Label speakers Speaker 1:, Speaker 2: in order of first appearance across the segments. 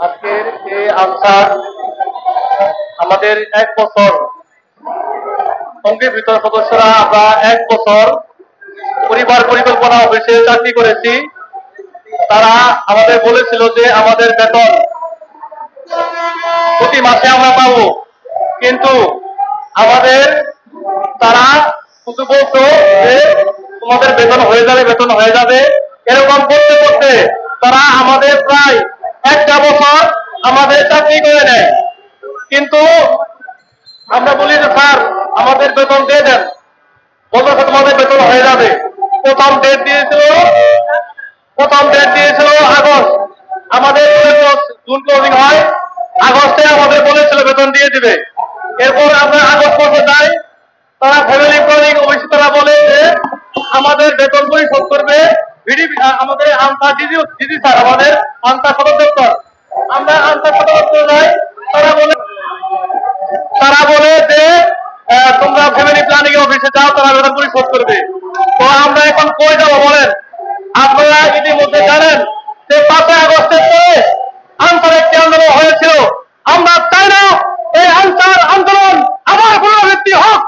Speaker 1: আজকের এই আনসার আমাদের 1 বছর সঙ্গে ভিতর সদস্যরা আমরা 1 বছর পরিবার পরিকল্পনা অফিসে চাকরি করেছি। তারা আমাদের বলেছিল যে আমাদের বেতন প্রতি মাসে আমরা পাবো, কিন্তু আমাদের তারা শুধু বলতো যে তোমাদের বেতন হয়ে যাবে এরকম করতে করতে তারা আমাদের প্রায় 1টা বছর আমাদের চাকরি করে নেয়। কিন্তু আমরা বলি যে স্যার আমাদের বেতন দিয়ে দেন, বলতেছে তোমাদের বেতন হয়ে যাবে। প্রথম ডেট দিয়েছিল আগস্ট, আমাদের জুন ক্লোজিং হয়, আগস্টে আমাদের বলেছিল বেতন দিয়ে দিবে। এরপর আমরা আগস্ট মাসে যাই, তারা ফ্যামিলি প্ল্যানিং অফিসে তারা বলে যে আমাদের বেতন পরিশোধ করবে আমাদের আনসার দিদি স্যার, আমাদের আনসার সদর দপ্তর। আমরা আনসার সদর দপ্তরে যাই, তারা বলে যে তোমরা ফ্যামিলি প্ল্যানিং অফিসে যাও, তারা বেতন পরিশোধ করবে। তো আমরা এখন কই যাবো বলেন? আপনারা ইতিমধ্যে জানেন যে 5 আগস্টের পরে আনসার একটি আন্দোলন হয়েছিল। আমরা চাই না এই আনসার আন্দোলন আবার পুনরাবৃত্তি হোক।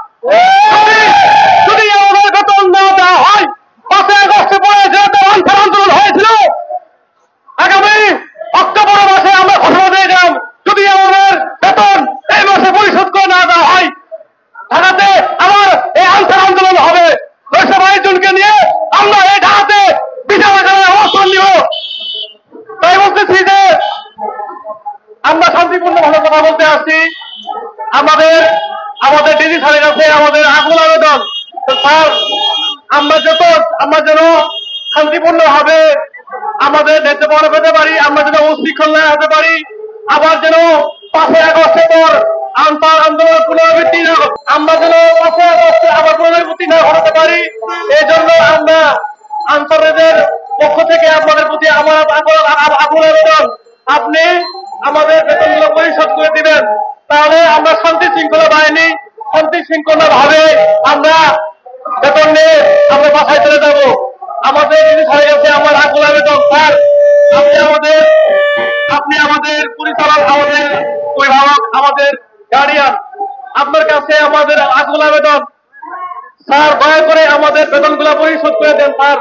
Speaker 1: যদি আমাদের বেতন না দেওয়া হয়, 5 আগস্টের পরে যেহেতু আনসার আন্দোলন হয়েছিল, আগামী অক্টোবর মাসে আমরা ঘোষণা দিয়েছিলাম যদি আমাদের বেতন এই মাসে পরিশোধ করে না দেওয়া হয়, ঢাকাতে আবার এই আনসার আন্দোলন হবে। 222 জনকে নিয়ে আমরা এই ঢাকাতে বিশাল আকারে অবস্থান নিব। তাই বলতেছি যে আমরা শান্তিপূর্ণভাবে কথা বলতে আসছি। আমাদের ডিজি স্যারের কাছে আমাদের আকুল আবেদন, স্যার আমরা যেন শান্তিপূর্ণভাবে আমাদের ন্যায্য পাওনা পেতে পারি, আমরা যেন উশৃঙ্খল না হতে পারি, আবার যেন 5 আগস্টের পর আনসার আন্দোলন পুনরাবৃত্তি না, আমরা যেন 5 আগস্টে আবার পুনরাবৃত্তি না ঘটাতে পারি। এই জন্য আমরা আনসারদের পক্ষ থেকে আপনাদের প্রতি আমার আকুল আবেদন, আপনি আমাদের বেতনগুলো পরিশোধ করে দিবেন। তাহলে আমরা শান্তি শৃঙ্খলা বাহিনী শান্তি শৃঙ্খলা ভাবে আমরা বেতন নিয়ে আমরা বাসায় চলে যাব। আমাদের হয়ে গেছে আমার আকুল আবেদন, স্যার আপনি আমাদের পরিচালক, আমাদের অভিভাবক, আমাদের গার্ডিয়ান, আপনার কাছে আমাদের আকুল আবেদন, স্যার দয়া করে আমাদের বেতনগুলো পরিশোধ করে দেন স্যার।